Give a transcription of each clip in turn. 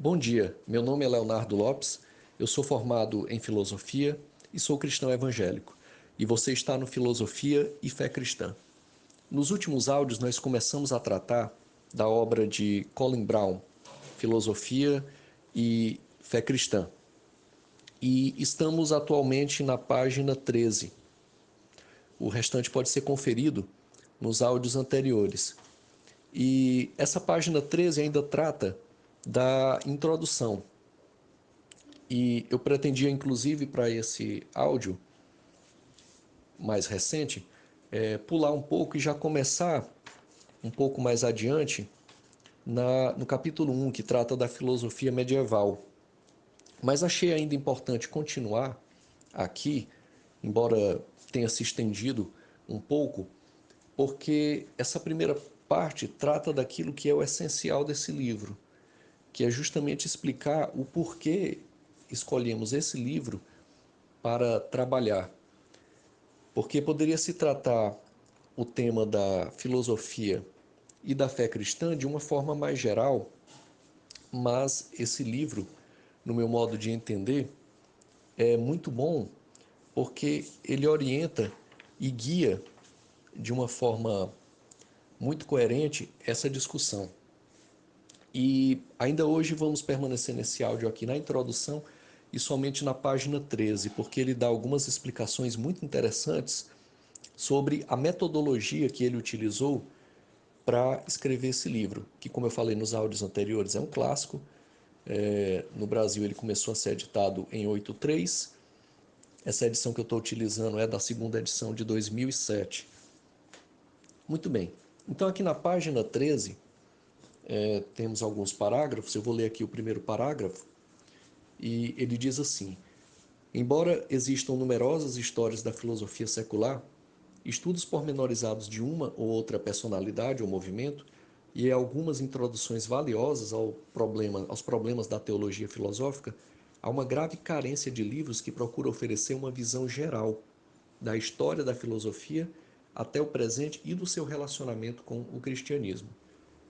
Bom dia, meu nome é Leonardo Lopes, eu sou formado em filosofia e sou cristão evangélico. E você está no Filosofia e Fé Cristã. Nos últimos áudios, nós começamos a tratar da obra de Colin Brown, Filosofia e Fé Cristã. E estamos atualmente na página 13. O restante pode ser conferido nos áudios anteriores. E essa página 13 ainda trata da introdução. E eu pretendia, inclusive, para esse áudio mais recente, pular um pouco e já começar um pouco mais adiante no capítulo 1, que trata da filosofia medieval. Mas achei ainda importante continuar aqui, embora tenha se estendido um pouco, porque essa primeira parte trata daquilo que é o essencial desse livro, que é justamente explicar o porquê escolhemos esse livro para trabalhar. Porque poderia se tratar o tema da filosofia e da fé cristã de uma forma mais geral, mas esse livro, no meu modo de entender, é muito bom porque ele orienta e guia de uma forma muito coerente essa discussão. E ainda hoje vamos permanecer nesse áudio aqui na introdução e somente na página 13, porque ele dá algumas explicações muito interessantes sobre a metodologia que ele utilizou para escrever esse livro, que, como eu falei nos áudios anteriores, é um clássico. No Brasil ele começou a ser editado em 83. Essa edição que eu estou utilizando é da segunda edição de 2007. Muito bem. Então aqui na página 13 temos alguns parágrafos. Eu vou ler aqui o primeiro parágrafo e ele diz assim: embora existam numerosas histórias da filosofia secular, estudos pormenorizados de uma ou outra personalidade ou movimento e algumas introduções valiosas aos problemas da teologia filosófica, há uma grave carência de livros que procuram oferecer uma visão geral da história da filosofia até o presente e do seu relacionamento com o cristianismo.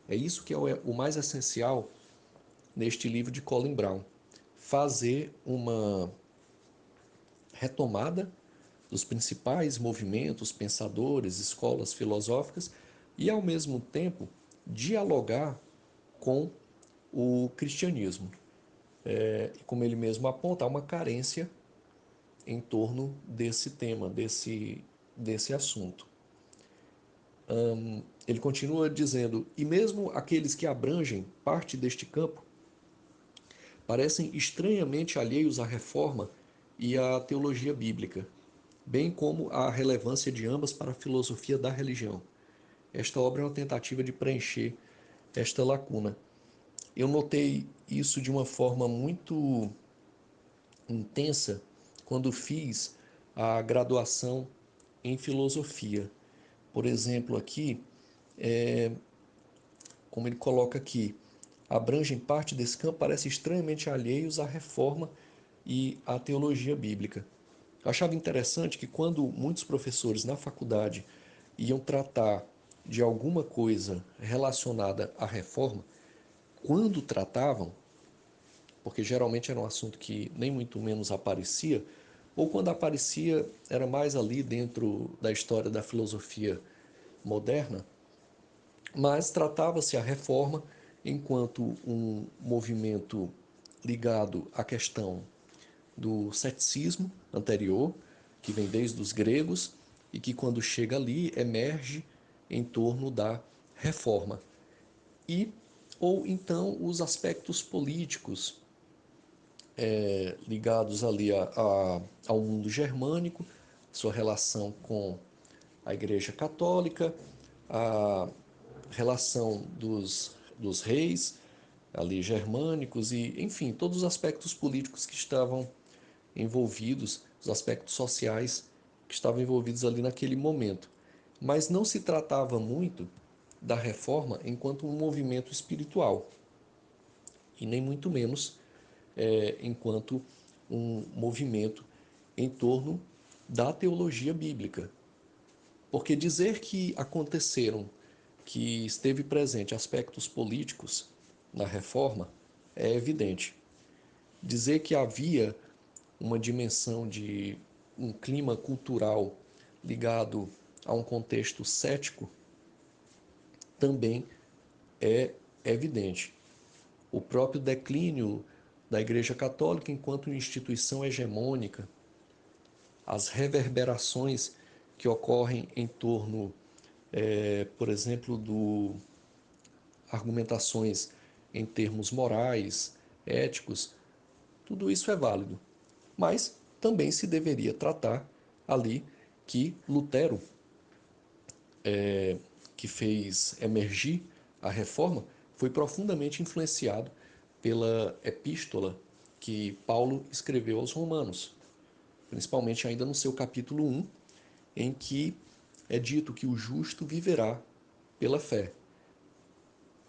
É isso que é o mais essencial neste livro de Colin Brown. Fazer uma retomada dos principais movimentos, pensadores, escolas filosóficas e, ao mesmo tempo, dialogar com o cristianismo. E como ele mesmo aponta, há uma carência em torno desse tema, desse assunto. Ele continua dizendo: e mesmo aqueles que abrangem parte deste campo parecem estranhamente alheios à reforma e à teologia bíblica, bem como à relevância de ambas para a filosofia da religião. Esta obra é uma tentativa de preencher esta lacuna. Eu notei isso de uma forma muito intensa quando fiz a graduação em filosofia. Por exemplo, aqui, como ele coloca aqui, abrangem parte desse campo, parecem estranhamente alheios à reforma e à teologia bíblica. Eu achava interessante que quando muitos professores na faculdade iam tratar de alguma coisa relacionada à reforma, quando tratavam, porque geralmente era um assunto que nem muito menos aparecia, ou quando aparecia era mais ali dentro da história da filosofia moderna, mas tratava-se a reforma enquanto um movimento ligado à questão do ceticismo anterior, que vem desde os gregos e que, quando chega ali, emerge em torno da reforma. E, ou então, os aspectos políticos ligados ali ao mundo germânico, sua relação com a Igreja Católica, a relação dos reis ali germânicos e, enfim, todos os aspectos políticos que estavam envolvidos, os aspectos sociais que estavam envolvidos ali naquele momento. Mas não se tratava muito da reforma enquanto um movimento espiritual, e nem muito menos enquanto um movimento em torno da teologia bíblica. Porque dizer que aconteceram, que esteve presente aspectos políticos na reforma, é evidente. Dizer que havia uma dimensão de um clima cultural ligado a um contexto cético também é evidente. O próprio declínio da Igreja Católica enquanto instituição hegemônica, as reverberações que ocorrem em torno, por exemplo, do argumentações em termos morais, éticos, tudo isso é válido. Mas também se deveria tratar ali que Lutero, que fez emergir a reforma, foi profundamente influenciado pela epístola que Paulo escreveu aos Romanos, principalmente ainda no seu capítulo 1, em que é dito que o justo viverá pela fé.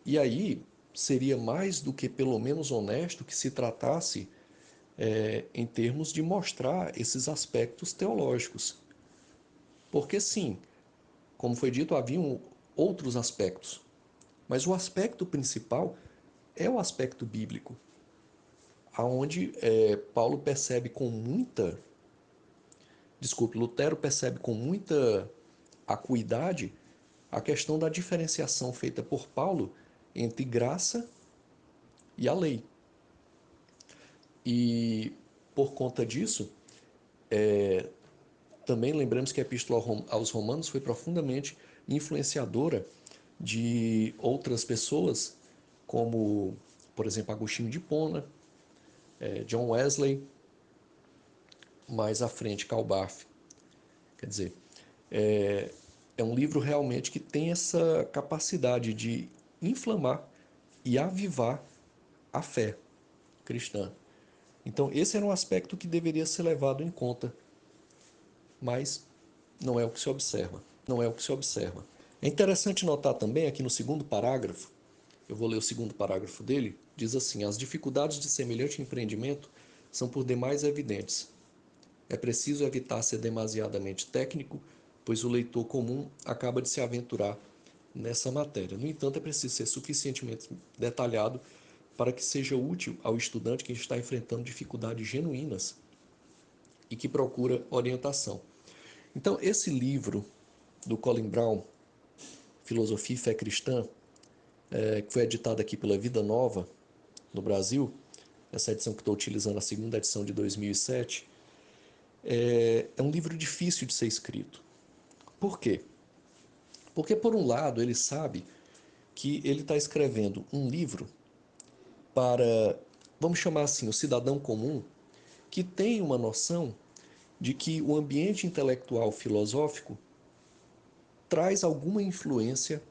E aí seria mais do que pelo menos honesto que se tratasse em termos de mostrar esses aspectos teológicos. Porque sim, como foi dito, haviam outros aspectos, mas o aspecto principal é o aspecto bíblico, aonde Paulo percebe com muita, desculpe, Lutero percebe com muita acuidade a questão da diferenciação feita por Paulo entre graça e a lei. E por conta disso, também lembramos que a Epístola aos Romanos foi profundamente influenciadora de outras pessoas, como, por exemplo, Agostinho de Hipona, John Wesley, mais à frente, Karl Barth. Quer dizer, é, é um livro realmente que tem essa capacidade de inflamar e avivar a fé cristã. Então, esse era um aspecto que deveria ser levado em conta, mas não é o que se observa. Não é o que se observa. É interessante notar também aqui no segundo parágrafo, eu vou ler o segundo parágrafo dele, diz assim: as dificuldades de semelhante empreendimento são por demais evidentes. É preciso evitar ser demasiadamente técnico, pois o leitor comum acaba de se aventurar nessa matéria. No entanto, é preciso ser suficientemente detalhado para que seja útil ao estudante que está enfrentando dificuldades genuínas e que procura orientação. Então, esse livro do Colin Brown, Filosofia e Fé Cristã, que foi editado aqui pela Vida Nova, no Brasil, essa edição que estou utilizando, a segunda edição de 2007, é um livro difícil de ser escrito. Por quê? Porque, por um lado, ele sabe que ele está escrevendo um livro para, vamos chamar assim, o cidadão comum, que tem uma noção de que o ambiente intelectual filosófico traz alguma influência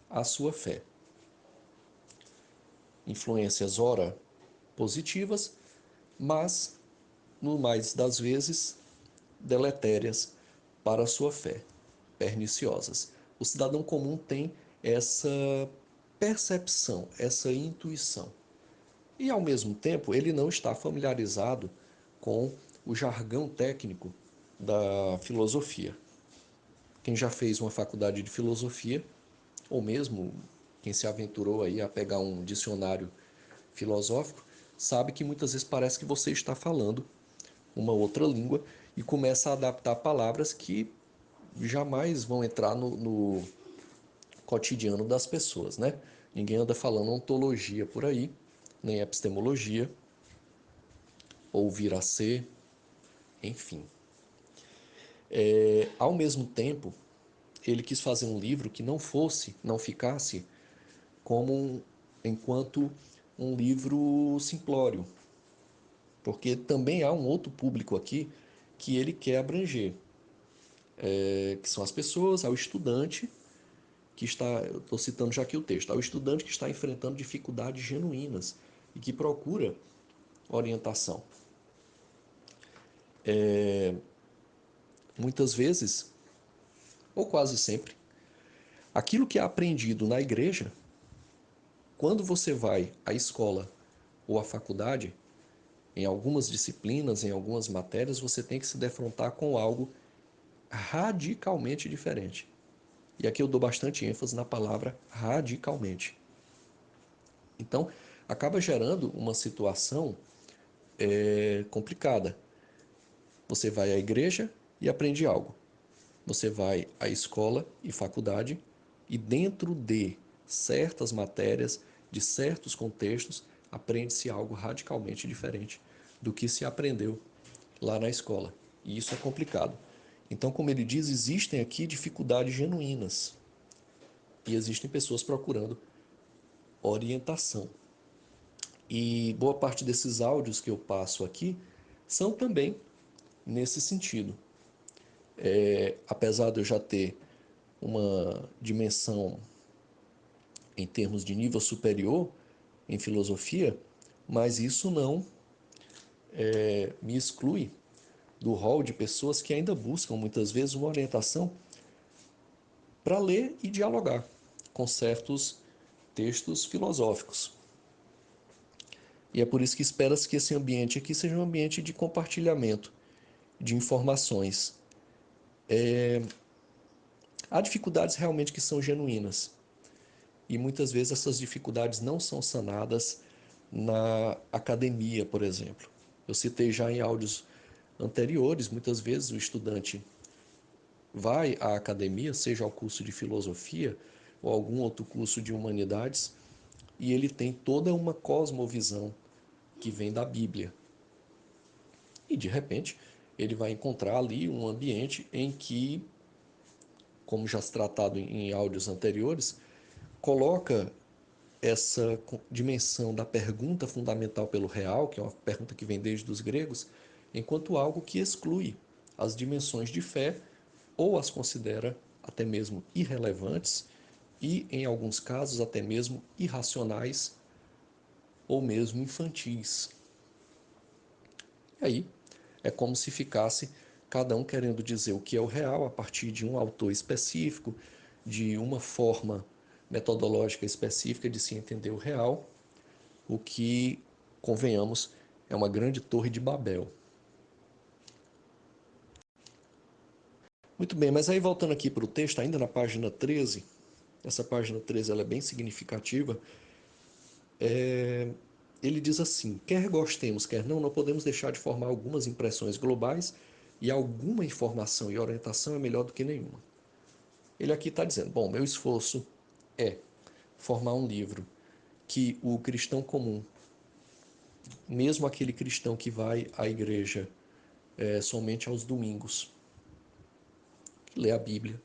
à sua fé. Influências, ora, positivas, mas, no mais das vezes, deletérias para a sua fé, perniciosas. O cidadão comum tem essa percepção, essa intuição. E, ao mesmo tempo, ele não está familiarizado com o jargão técnico da filosofia. Quem já fez uma faculdade de filosofia, ou mesmo quem se aventurou aí a pegar um dicionário filosófico, sabe que muitas vezes parece que você está falando uma outra língua e começa a adaptar palavras que jamais vão entrar no cotidiano das pessoas, né? Ninguém anda falando ontologia por aí, nem epistemologia, ou vir a ser, enfim. Ao mesmo tempo, ele quis fazer um livro que não ficasse como enquanto um livro simplório, porque também há um outro público aqui que ele quer abranger, que são as pessoas, ao estudante que está, eu estou citando já aqui o texto, ao estudante que está enfrentando dificuldades genuínas e que procura orientação. Muitas vezes, ou quase sempre, aquilo que é aprendido na igreja, quando você vai à escola ou à faculdade, em algumas disciplinas, em algumas matérias, você tem que se defrontar com algo radicalmente diferente. E aqui eu dou bastante ênfase na palavra radicalmente. Então, acaba gerando uma situação complicada. Você vai à igreja e aprende algo. Você vai à escola e faculdade e dentro de certas matérias, de certos contextos, aprende-se algo radicalmente diferente do que se aprendeu lá na escola. E isso é complicado. Então, como ele diz, existem aqui dificuldades genuínas e existem pessoas procurando orientação. E boa parte desses áudios que eu passo aqui são também nesse sentido. Apesar de eu já ter uma dimensão em termos de nível superior em filosofia, mas isso não me exclui do rol de pessoas que ainda buscam muitas vezes uma orientação para ler e dialogar com certos textos filosóficos. E é por isso que espera-se que esse ambiente aqui seja um ambiente de compartilhamento de informações. Há dificuldades realmente que são genuínas, e muitas vezes essas dificuldades não são sanadas na academia, por exemplo. Eu citei já em áudios anteriores, muitas vezes o estudante vai à academia, seja ao curso de filosofia ou algum outro curso de humanidades, e ele tem toda uma cosmovisão que vem da Bíblia. E de repente, ele vai encontrar ali um ambiente em que, como já se tratado em áudios anteriores, coloca essa dimensão da pergunta fundamental pelo real, que é uma pergunta que vem desde os gregos, enquanto algo que exclui as dimensões de fé ou as considera até mesmo irrelevantes e, em alguns casos, até mesmo irracionais ou mesmo infantis. E aí é como se ficasse cada um querendo dizer o que é o real a partir de um autor específico, de uma forma metodológica específica de se entender o real, o que, convenhamos, é uma grande torre de Babel. Muito bem, mas aí voltando aqui para o texto, ainda na página 13, essa página 13 ela é bem significativa, ele diz assim: quer gostemos, quer não, não podemos deixar de formar algumas impressões globais e alguma informação e orientação é melhor do que nenhuma. Ele aqui está dizendo, bom, meu esforço é formar um livro que o cristão comum, mesmo aquele cristão que vai à igreja somente aos domingos, que lê a Bíblia,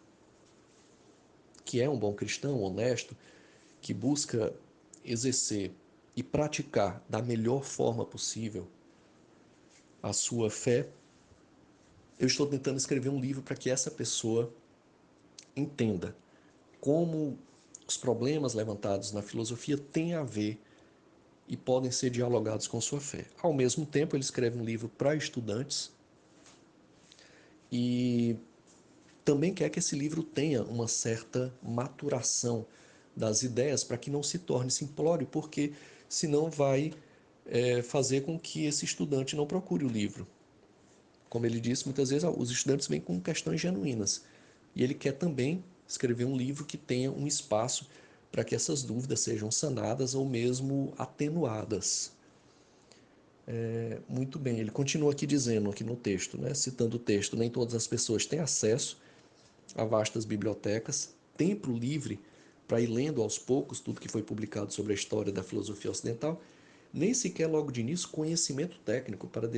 que é um bom cristão, honesto, que busca exercer e praticar da melhor forma possível a sua fé, eu estou tentando escrever um livro para que essa pessoa entenda como os problemas levantados na filosofia têm a ver e podem ser dialogados com sua fé. Ao mesmo tempo, ele escreve um livro para estudantes e também quer que esse livro tenha uma certa maturação das ideias para que não se torne simplório, porque senão vai fazer com que esse estudante não procure o livro. Como ele disse, muitas vezes os estudantes vêm com questões genuínas e ele quer também escrever um livro que tenha um espaço para que essas dúvidas sejam sanadas ou mesmo atenuadas. Muito bem, ele continua aqui dizendo, aqui no texto, né, citando o texto, nem todas as pessoas têm acesso a vastas bibliotecas, tempo livre para ir lendo aos poucos tudo que foi publicado sobre a história da filosofia ocidental, nem sequer logo de início conhecimento técnico para